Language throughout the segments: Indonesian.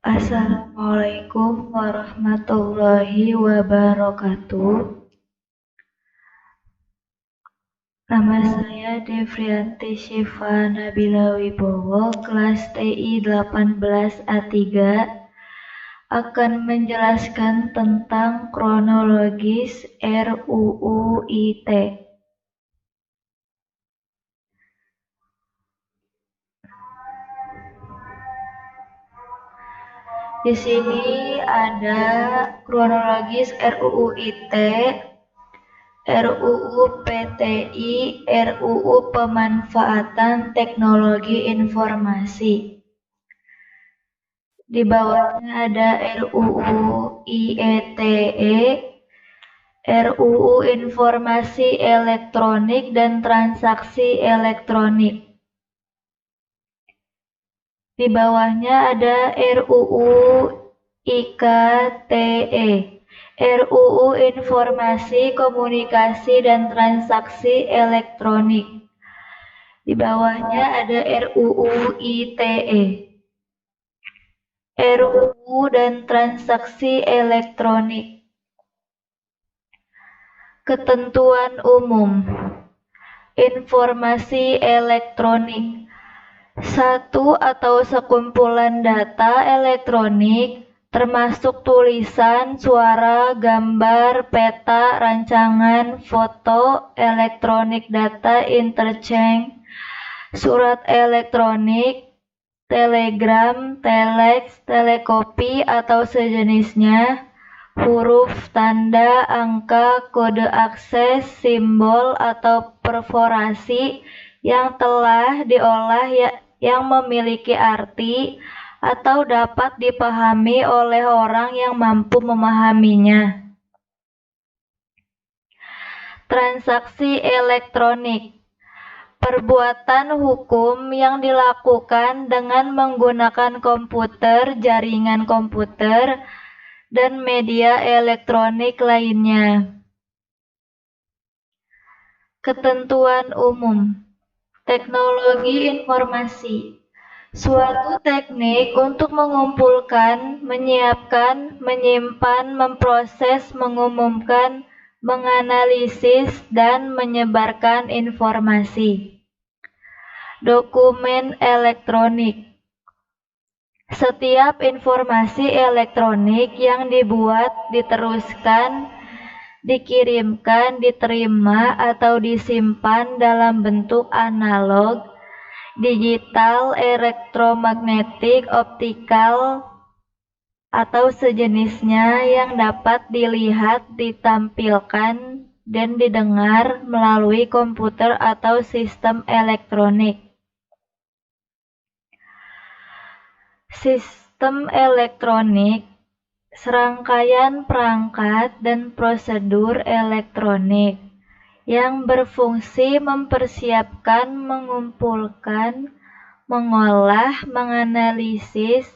Assalamualaikum warahmatullahi wabarakatuh. Nama saya Devrianti Syifa Nabila Wibowo, kelas TI 18A3, akan menjelaskan tentang kronologis RUU ITE. Di sini ada kronologis RUU ITE, RUU PTI, RUU Pemanfaatan Teknologi Informasi. Di bawahnya ada RUU IETE, RUU Informasi Elektronik dan Transaksi Elektronik. Di bawahnya ada RUU IKTE, RUU Informasi Komunikasi dan Transaksi Elektronik. Di bawahnya ada RUU ITE, RUU dan Transaksi Elektronik. Ketentuan Umum Informasi Elektronik. Satu atau sekumpulan data elektronik, termasuk tulisan, suara, gambar, peta, rancangan, foto, elektronik data interchange, surat elektronik, telegram, telex, telekopi atau sejenisnya, huruf, tanda, angka, kode akses, simbol atau perforasi yang telah diolah yang memiliki arti atau dapat dipahami oleh orang yang mampu memahaminya. Transaksi elektronik. Perbuatan hukum yang dilakukan dengan menggunakan komputer, jaringan komputer, dan media elektronik lainnya. Ketentuan umum. Teknologi informasi. Suatu teknik untuk mengumpulkan, menyiapkan, menyimpan, memproses, mengumumkan, menganalisis, dan menyebarkan informasi. Dokumen elektronik. Setiap informasi elektronik yang dibuat, diteruskan, dikirimkan, diterima, atau disimpan dalam bentuk analog, digital, elektromagnetik, optikal, atau sejenisnya yang dapat dilihat, ditampilkan, dan didengar melalui komputer atau sistem elektronik. Sistem elektronik, serangkaian perangkat dan prosedur elektronik yang berfungsi mempersiapkan, mengumpulkan, mengolah, menganalisis,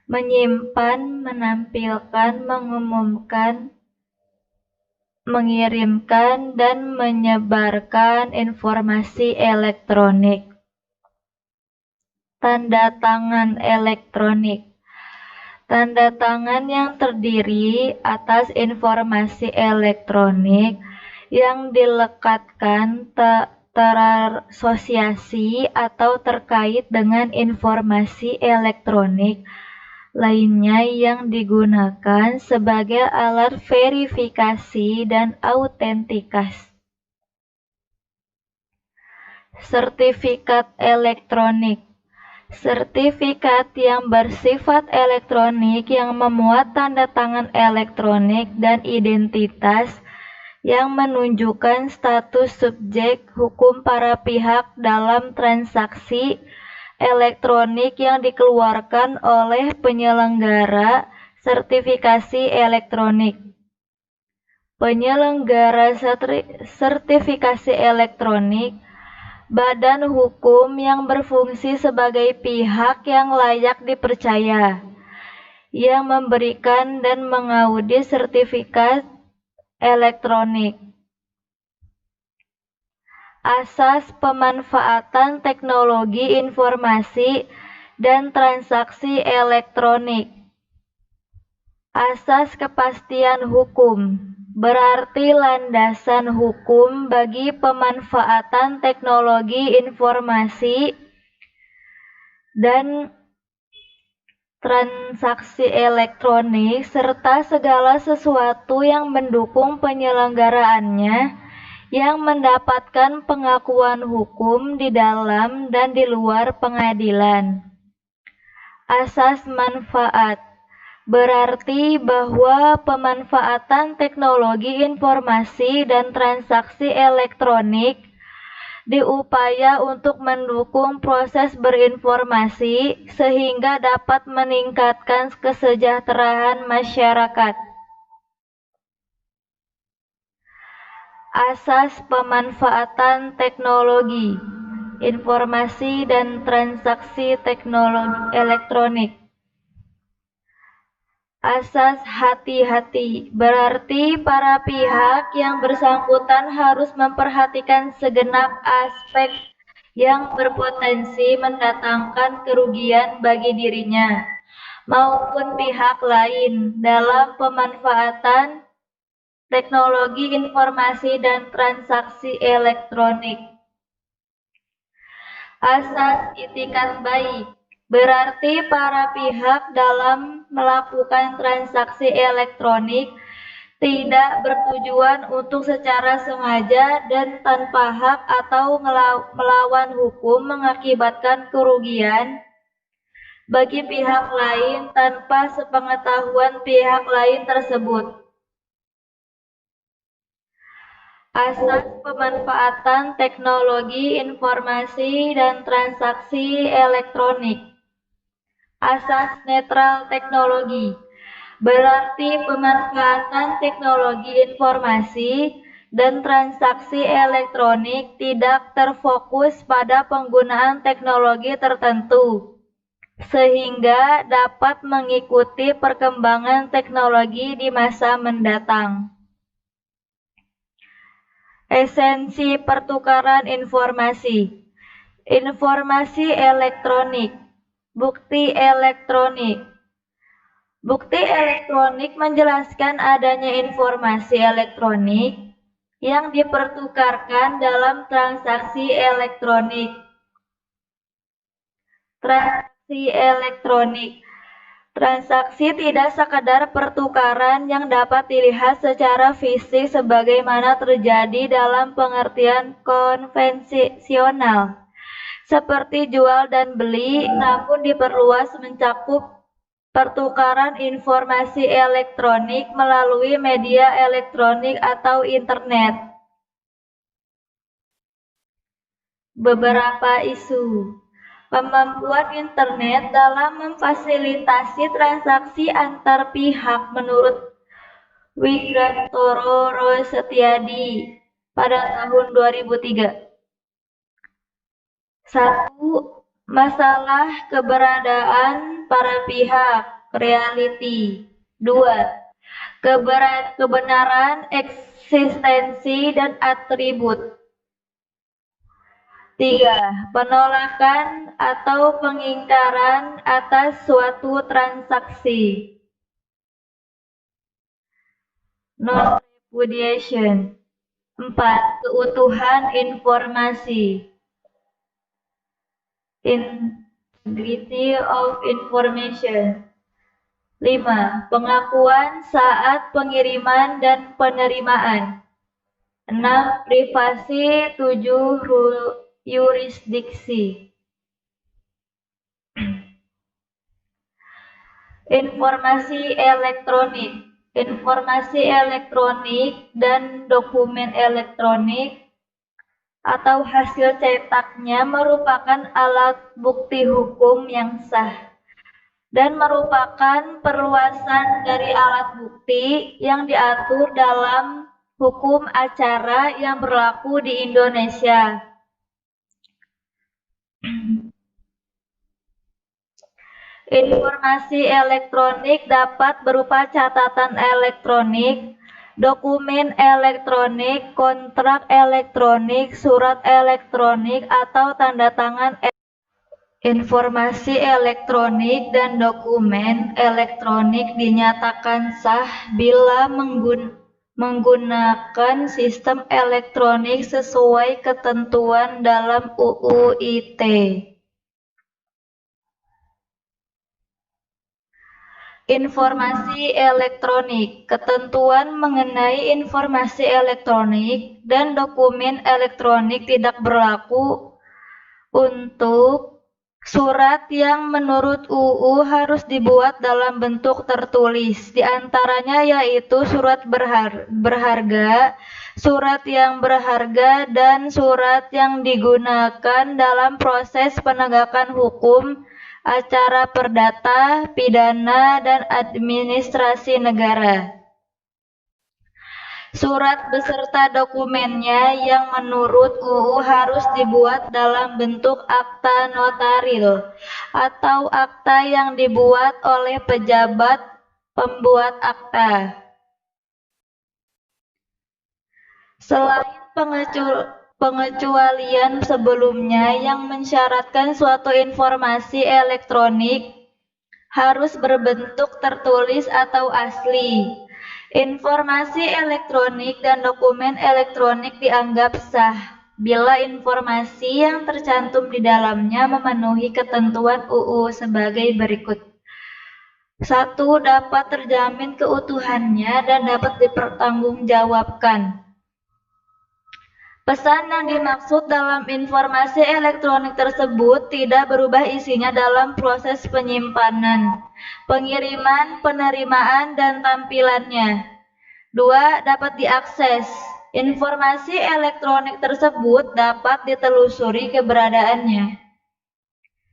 menyimpan, menampilkan, mengumumkan, mengirimkan, dan menyebarkan informasi elektronik. Tanda tangan elektronik. Tanda tangan yang terdiri atas informasi elektronik yang dilekatkan terasosiasi atau terkait dengan informasi elektronik lainnya yang digunakan sebagai alat verifikasi dan autentikasi. Sertifikat elektronik. Sertifikat yang bersifat elektronik yang memuat tanda tangan elektronik dan identitas yang menunjukkan status subjek hukum para pihak dalam transaksi elektronik yang dikeluarkan oleh penyelenggara sertifikasi elektronik. Penyelenggara sertifikasi elektronik, badan hukum yang berfungsi sebagai pihak yang layak dipercaya, yang memberikan dan mengaudit sertifikat elektronik. Asas pemanfaatan teknologi informasi dan transaksi elektronik. Asas kepastian hukum berarti landasan hukum bagi pemanfaatan teknologi informasi dan transaksi elektronik serta segala sesuatu yang mendukung penyelenggaraannya yang mendapatkan pengakuan hukum di dalam dan di luar pengadilan. Asas manfaat berarti bahwa pemanfaatan teknologi informasi dan transaksi elektronik diupaya untuk mendukung proses berinformasi sehingga dapat meningkatkan kesejahteraan masyarakat. Asas pemanfaatan teknologi informasi dan transaksi teknologi elektronik. Asas hati-hati berarti para pihak yang bersangkutan harus memperhatikan segenap aspek yang berpotensi mendatangkan kerugian bagi dirinya maupun pihak lain dalam pemanfaatan teknologi informasi dan transaksi elektronik. Asas itikat baik berarti para pihak dalam melakukan transaksi elektronik tidak bertujuan untuk secara sengaja dan tanpa hak atau melawan hukum mengakibatkan kerugian bagi pihak lain tanpa sepengetahuan pihak lain tersebut. Asas pemanfaatan teknologi informasi dan transaksi elektronik. Asas netral teknologi berarti pemanfaatan teknologi informasi dan transaksi elektronik tidak terfokus pada penggunaan teknologi tertentu, sehingga dapat mengikuti perkembangan teknologi di masa mendatang. Esensi pertukaran informasi. Informasi elektronik. Bukti elektronik. Bukti elektronik menjelaskan adanya informasi elektronik yang dipertukarkan dalam transaksi elektronik. Transaksi elektronik. Transaksi tidak sekadar pertukaran yang dapat dilihat secara fisik sebagaimana terjadi dalam pengertian konvensional seperti jual dan beli, namun diperluas mencakup pertukaran informasi elektronik melalui media elektronik atau internet. Beberapa isu. Kemampuan internet dalam memfasilitasi transaksi antar pihak menurut Wigrantoro Rosetyadi pada tahun 2003. 1. Masalah keberadaan para pihak, reality. 2. Kebenaran eksistensi dan atribut. 3. Penolakan atau pengingkaran atas suatu transaksi. Non-repudiation. 4. Keutuhan informasi. Integrity of information. 5. Pengakuan saat pengiriman dan penerimaan. 6. Privasi. 7. Yurisdiksi. Informasi elektronik. Informasi elektronik dan dokumen elektronik atau hasil cetaknya merupakan alat bukti hukum yang sah dan merupakan perluasan dari alat bukti yang diatur dalam hukum acara yang berlaku di Indonesia. Informasi elektronik dapat berupa catatan elektronik, dokumen elektronik, kontrak elektronik, surat elektronik, atau tanda tangan. Informasi elektronik dan dokumen elektronik dinyatakan sah bila menggunakan sistem elektronik sesuai ketentuan dalam UU ITE. Informasi elektronik. Ketentuan mengenai informasi elektronik dan dokumen elektronik tidak berlaku untuk surat yang menurut UU harus dibuat dalam bentuk tertulis, di antaranya yaitu surat berharga, surat yang berharga, dan surat yang digunakan dalam proses penegakan hukum, acara perdata, pidana, dan administrasi negara. Surat beserta dokumennya yang menurut UU harus dibuat dalam bentuk akta notaril atau akta yang dibuat oleh pejabat pembuat akta. Selain pengecualian sebelumnya yang mensyaratkan suatu informasi elektronik harus berbentuk tertulis atau asli, informasi elektronik dan dokumen elektronik dianggap sah bila informasi yang tercantum di dalamnya memenuhi ketentuan UU sebagai berikut. 1. Dapat terjamin keutuhannya dan dapat dipertanggungjawabkan. Pesan yang dimaksud dalam informasi elektronik tersebut tidak berubah isinya dalam proses penyimpanan, pengiriman, penerimaan, dan tampilannya. 2. Dapat diakses. Informasi elektronik tersebut dapat ditelusuri keberadaannya.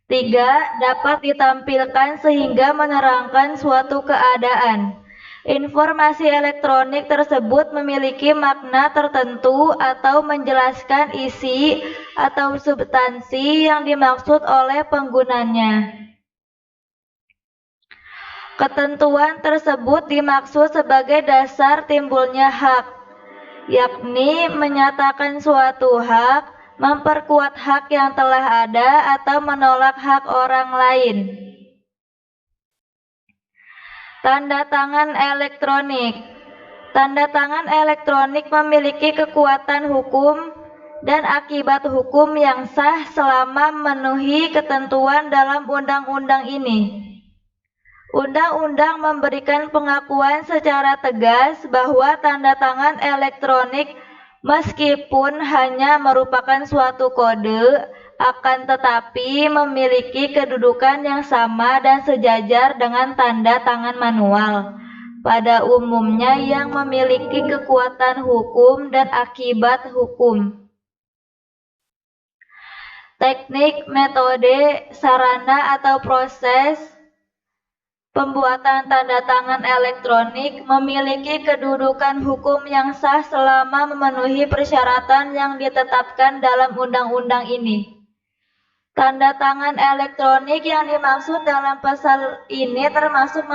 3. Dapat ditampilkan sehingga menerangkan suatu keadaan. Informasi elektronik tersebut memiliki makna tertentu atau menjelaskan isi atau substansi yang dimaksud oleh penggunanya. Ketentuan tersebut dimaksud sebagai dasar timbulnya hak, yakni menyatakan suatu hak, memperkuat hak yang telah ada, atau menolak hak orang lain. Tanda tangan elektronik. Tanda tangan elektronik memiliki kekuatan hukum dan akibat hukum yang sah selama memenuhi ketentuan dalam undang-undang ini. Undang-undang memberikan pengakuan secara tegas bahwa tanda tangan elektronik meskipun hanya merupakan suatu kode, akan tetapi memiliki kedudukan yang sama dan sejajar dengan tanda tangan manual, pada umumnya yang memiliki kekuatan hukum dan akibat hukum. Teknik, metode, sarana, atau proses pembuatan tanda tangan elektronik memiliki kedudukan hukum yang sah selama memenuhi persyaratan yang ditetapkan dalam undang-undang ini. Tanda tangan elektronik yang dimaksud dalam pasal ini termasuk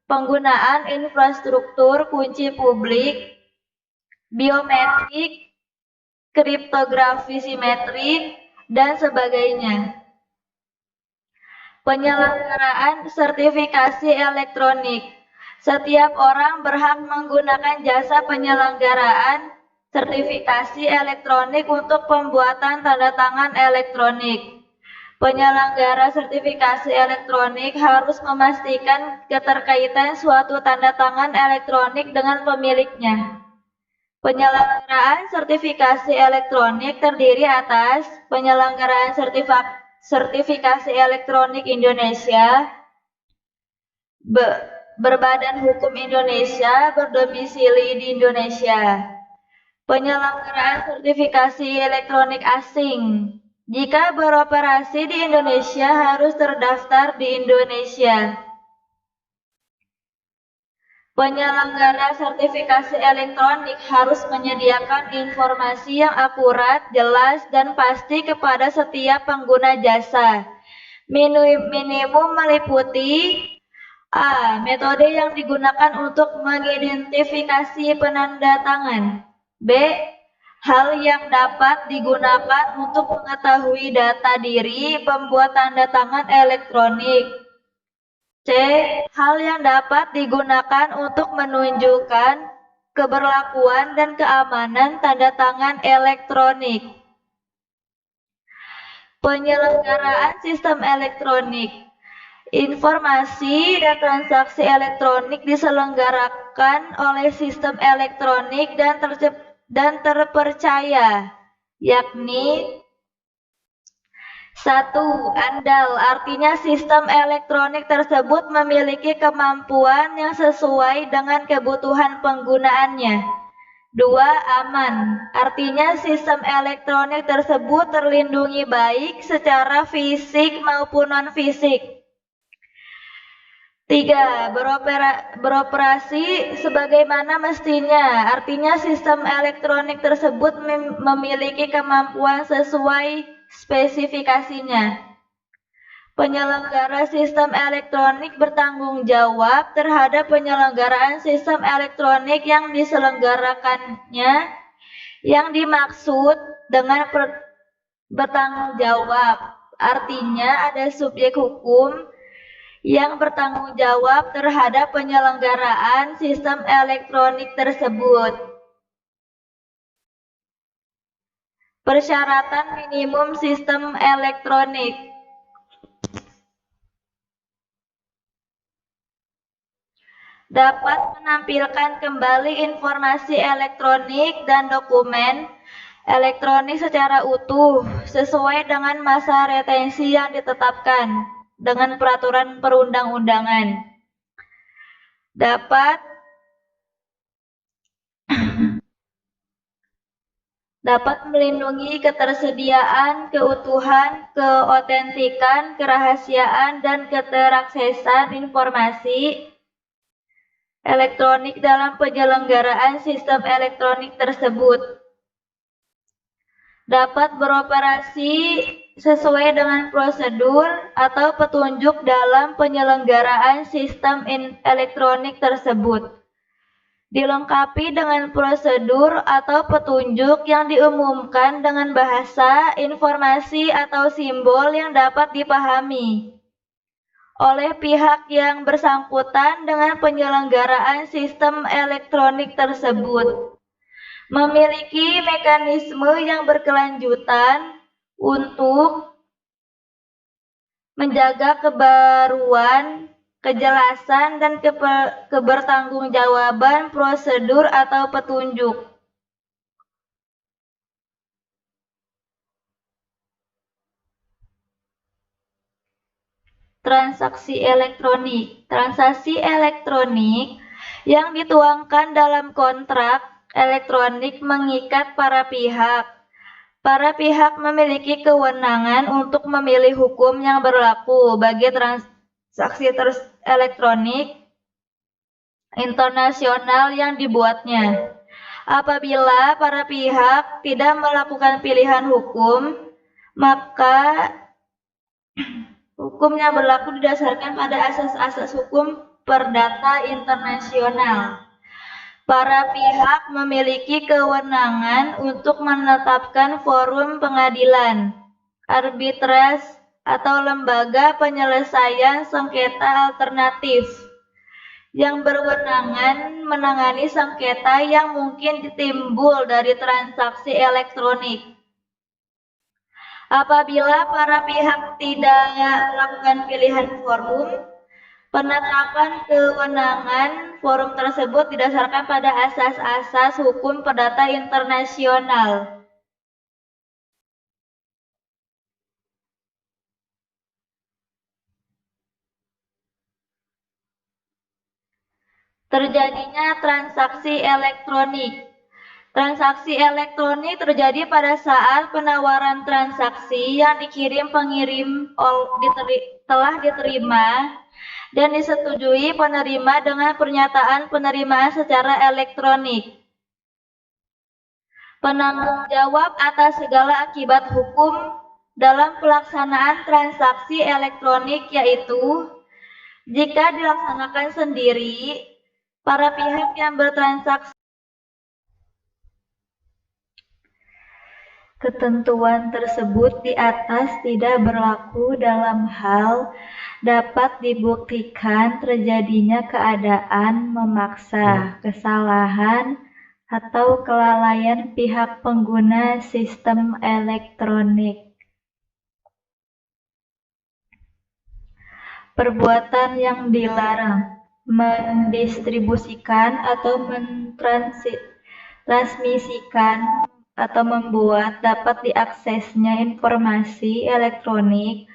penggunaan infrastruktur kunci publik, biometrik, kriptografi simetrik, dan sebagainya. Penyelenggaraan sertifikasi elektronik. Setiap orang berhak menggunakan jasa penyelenggaraan sertifikasi elektronik untuk pembuatan tanda tangan elektronik. Penyelenggara sertifikasi elektronik harus memastikan keterkaitan suatu tanda tangan elektronik dengan pemiliknya. Penyelenggaraan sertifikasi elektronik terdiri atas penyelenggaraan sertifikasi elektronik Indonesia, berbadan hukum Indonesia, berdomisili di Indonesia. Penyelenggaraan sertifikasi elektronik asing. Jika beroperasi di Indonesia harus terdaftar di Indonesia. Penyelenggara sertifikasi elektronik harus menyediakan informasi yang akurat, jelas, dan pasti kepada setiap pengguna jasa. Minimum meliputi A. Metode yang digunakan untuk mengidentifikasi penanda tangan. B. Hal yang dapat digunakan untuk mengetahui data diri pembuat tanda tangan elektronik. C. Hal yang dapat digunakan untuk menunjukkan keberlakuan dan keamanan tanda tangan elektronik. Penyelenggaraan sistem elektronik. Informasi dan transaksi elektronik diselenggarakan oleh sistem elektronik dan terpercaya, yakni 1. Andal, artinya sistem elektronik tersebut memiliki kemampuan yang sesuai dengan kebutuhan penggunaannya. 2. Aman, artinya sistem elektronik tersebut terlindungi baik secara fisik maupun non-fisik. 3. Beroperasi sebagaimana mestinya, artinya sistem elektronik tersebut memiliki kemampuan sesuai spesifikasinya. Penyelenggara sistem elektronik bertanggung jawab terhadap penyelenggaraan sistem elektronik yang diselenggarakannya. Yang dimaksud dengan bertanggung jawab, artinya ada subjek hukum yang bertanggung jawab terhadap penyelenggaraan sistem elektronik tersebut. Persyaratan minimum sistem elektronik. Dapat menampilkan kembali informasi elektronik dan dokumen elektronik secara utuh sesuai dengan masa retensi yang ditetapkan dengan peraturan perundang-undangan. Dapat melindungi ketersediaan, keutuhan, keotentikan, kerahasiaan, dan keteraksesan informasi elektronik dalam penyelenggaraan sistem elektronik tersebut. Dapat beroperasi sesuai dengan prosedur atau petunjuk dalam penyelenggaraan sistem elektronik tersebut. Dilengkapi dengan prosedur atau petunjuk yang diumumkan dengan bahasa, informasi, atau simbol yang dapat dipahami oleh pihak yang bersangkutan dengan penyelenggaraan sistem elektronik tersebut. Memiliki mekanisme yang berkelanjutan untuk menjaga kebaruan, kejelasan, dan kebertanggungjawaban prosedur atau petunjuk. Transaksi elektronik. Transaksi elektronik yang dituangkan dalam kontrak elektronik mengikat para pihak. Para pihak memiliki kewenangan untuk memilih hukum yang berlaku bagi transaksi elektronik internasional yang dibuatnya. Apabila para pihak tidak melakukan pilihan hukum, maka hukum yang berlaku didasarkan pada asas-asas hukum perdata internasional. Para pihak memiliki kewenangan untuk menetapkan forum pengadilan, arbitras, atau lembaga penyelesaian sengketa alternatif yang berwenangan menangani sengketa yang mungkin timbul dari transaksi elektronik. Apabila para pihak tidak melakukan pilihan forum, penetapan kewenangan forum tersebut didasarkan pada asas-asas hukum perdata internasional. Terjadinya transaksi elektronik. Transaksi elektronik terjadi pada saat penawaran transaksi yang dikirim pengirim telah diterima dan disetujui penerima dengan pernyataan penerimaan secara elektronik. Penanggung jawab atas segala akibat hukum dalam pelaksanaan transaksi elektronik yaitu jika dilaksanakan sendiri, para pihak yang bertransaksi Ketentuan tersebut di atas tidak berlaku dalam hal dapat dibuktikan terjadinya keadaan memaksa, kesalahan, atau kelalaian pihak pengguna sistem elektronik. Perbuatan yang dilarang: mendistribusikan atau mentransmisikan atau membuat dapat diaksesnya informasi elektronik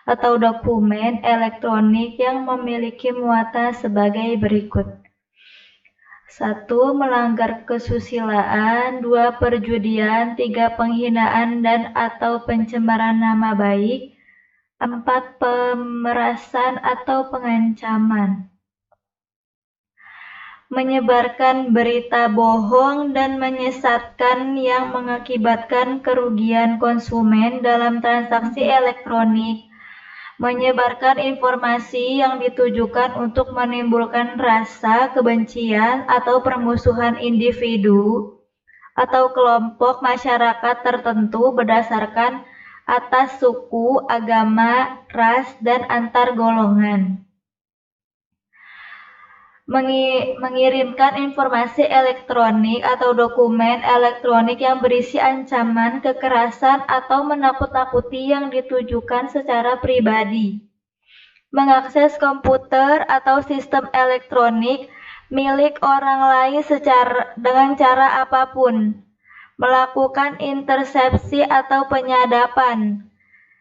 atau dokumen elektronik yang memiliki muatan sebagai berikut. 1. Melanggar kesusilaan. 2. Perjudian. 3. Penghinaan dan atau pencemaran nama baik. 4. Pemerasan atau pengancaman. Menyebarkan berita bohong dan menyesatkan yang mengakibatkan kerugian konsumen dalam transaksi elektronik. Menyebarkan informasi yang ditujukan untuk menimbulkan rasa kebencian atau permusuhan individu atau kelompok masyarakat tertentu berdasarkan atas suku, agama, ras, dan antar golongan. Mengirimkan informasi elektronik atau dokumen elektronik yang berisi ancaman, kekerasan, atau menakut-nakuti yang ditujukan secara pribadi. Mengakses komputer atau sistem elektronik milik orang lain dengan cara apapun. Melakukan intersepsi atau penyadapan.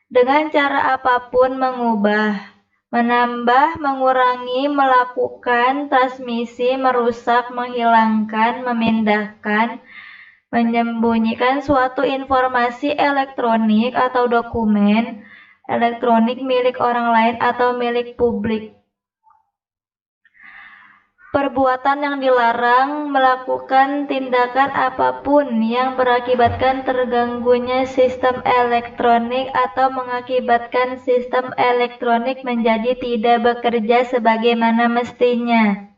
Dengan cara apapun mengubah, menambah, mengurangi, melakukan transmisi, merusak, menghilangkan, memindahkan, menyembunyikan suatu informasi elektronik atau dokumen elektronik milik orang lain atau milik publik. Perbuatan yang dilarang: melakukan tindakan apapun yang berakibatkan terganggunya sistem elektronik atau mengakibatkan sistem elektronik menjadi tidak bekerja sebagaimana mestinya.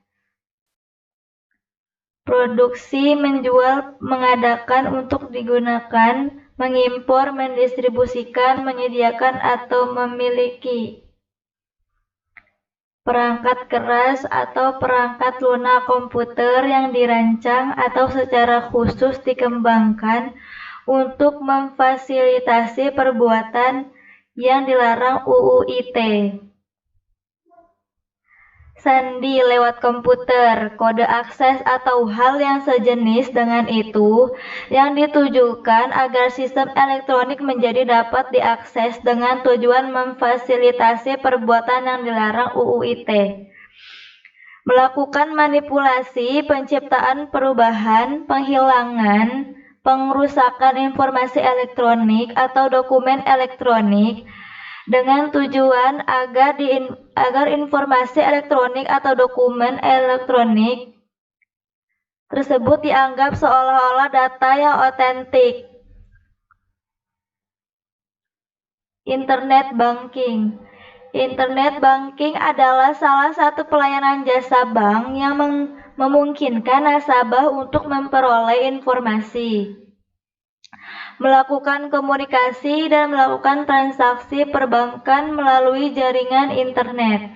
Produksi, menjual, mengadakan untuk digunakan, mengimpor, mendistribusikan, menyediakan atau memiliki perangkat keras atau perangkat lunak komputer yang dirancang atau secara khusus dikembangkan untuk memfasilitasi perbuatan yang dilarang UU ITE. Sandi lewat komputer, kode akses atau hal yang sejenis dengan itu yang ditujukan agar sistem elektronik menjadi dapat diakses dengan tujuan memfasilitasi perbuatan yang dilarang UU ITE. Melakukan manipulasi, penciptaan perubahan, penghilangan, pengrusakan informasi elektronik atau dokumen elektronik dengan tujuan agar informasi elektronik atau dokumen elektronik tersebut dianggap seolah-olah data yang otentik. Internet banking. Internet banking adalah salah satu pelayanan jasa bank yang memungkinkan nasabah untuk memperoleh informasi, melakukan komunikasi, dan melakukan transaksi perbankan melalui jaringan internet.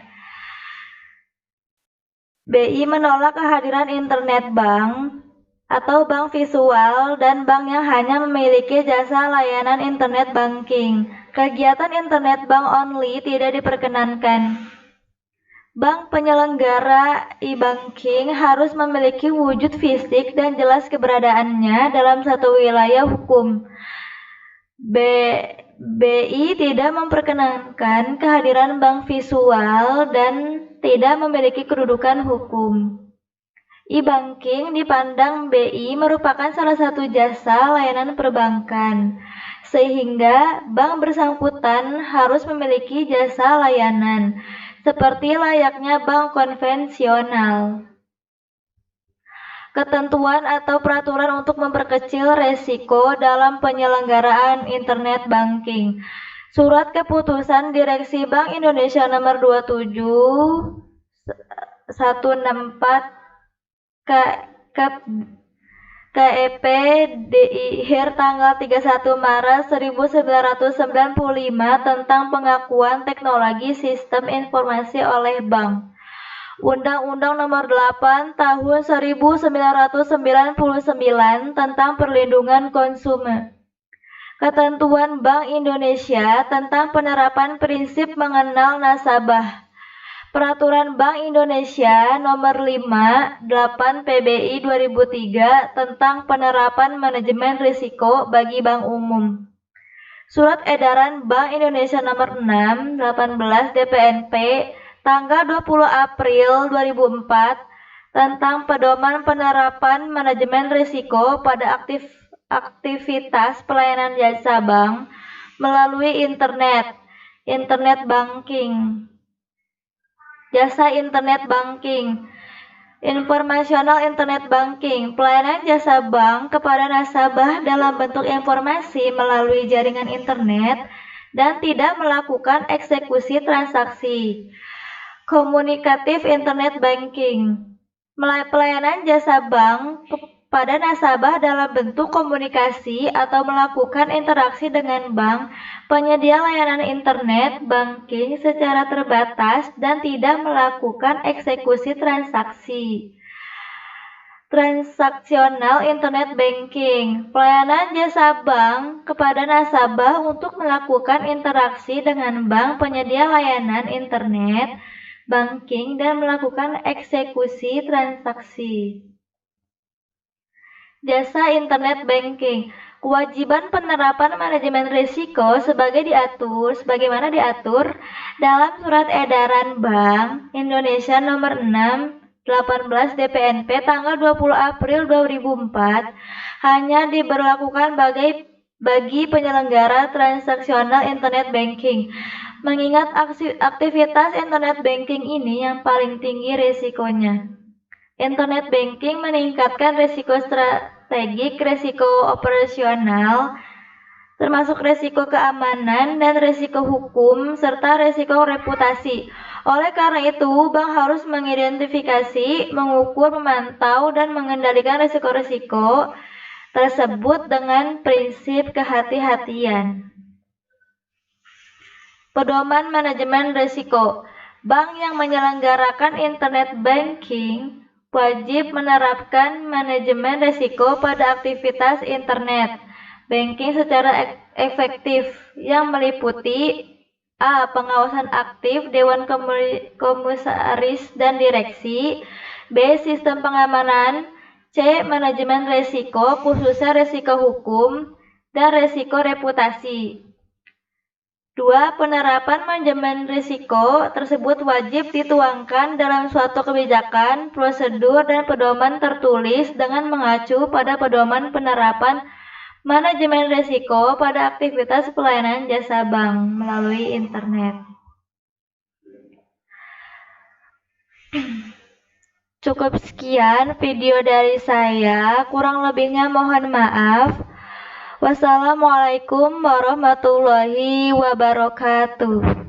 BI menolak kehadiran internet bank atau bank visual dan bank yang hanya memiliki jasa layanan internet banking. Kegiatan internet bank only tidak diperkenankan. Bank penyelenggara e-banking harus memiliki wujud fisik dan jelas keberadaannya dalam satu wilayah hukum. BI tidak memperkenankan kehadiran bank visual dan tidak memiliki kedudukan hukum. E-banking dipandang BI merupakan salah satu jasa layanan perbankan, sehingga bank bersangkutan harus memiliki jasa layanan, seperti layaknya bank konvensional. Ketentuan atau peraturan untuk memperkecil resiko dalam penyelenggaraan internet banking. Surat Keputusan Direksi Bank Indonesia Nomor 27 164 KEP DIHIR tanggal 31 Maret 1995 tentang pengakuan teknologi sistem informasi oleh bank. Undang-Undang Nomor 8 Tahun 1999 tentang perlindungan konsumen. Ketentuan Bank Indonesia tentang penerapan prinsip mengenal nasabah. Peraturan Bank Indonesia Nomor 5/8 PBI 2003 tentang penerapan manajemen risiko bagi bank umum. Surat Edaran Bank Indonesia Nomor 6/18 DPNP tanggal 20 April 2004 tentang pedoman penerapan manajemen risiko pada aktivitas pelayanan jasa bank melalui internet banking. Jasa internet banking, informasional internet banking, pelayanan jasa bank kepada nasabah dalam bentuk informasi melalui jaringan internet dan tidak melakukan eksekusi transaksi. Komunikatif internet banking, pelayanan jasa bank kepada nasabah dalam bentuk komunikasi atau melakukan interaksi dengan bank penyedia layanan internet banking secara terbatas dan tidak melakukan eksekusi transaksi. Transaksional internet banking, pelayanan jasa bank kepada nasabah untuk melakukan interaksi dengan bank penyedia layanan internet banking dan melakukan eksekusi transaksi. Jasa internet banking, kewajiban penerapan manajemen risiko sebagaimana diatur dalam Surat Edaran Bank Indonesia Nomor 6/18 DPNP tanggal 20 April 2004 hanya diberlakukan bagi penyelenggara transaksional internet banking. Mengingat aktivitas internet banking ini yang paling tinggi risikonya. Internet banking meningkatkan risiko strategik, risiko operasional, termasuk risiko keamanan dan risiko hukum, serta risiko reputasi. Oleh karena itu, bank harus mengidentifikasi, mengukur, memantau, dan mengendalikan risiko-risiko tersebut dengan prinsip kehati-hatian. Pedoman manajemen risiko. Bank yang menyelenggarakan internet banking wajib menerapkan manajemen risiko pada aktivitas internet banking secara efektif yang meliputi A. Pengawasan aktif Dewan Komisaris dan Direksi. B. Sistem pengamanan. C. Manajemen risiko khususnya risiko hukum dan risiko reputasi. 2. Penerapan manajemen risiko tersebut wajib dituangkan dalam suatu kebijakan, prosedur, dan pedoman tertulis dengan mengacu pada pedoman penerapan manajemen risiko pada aktivitas pelayanan jasa bank melalui internet. Cukup sekian video dari saya, kurang lebihnya mohon maaf. Wassalamualaikum warahmatullahi wabarakatuh.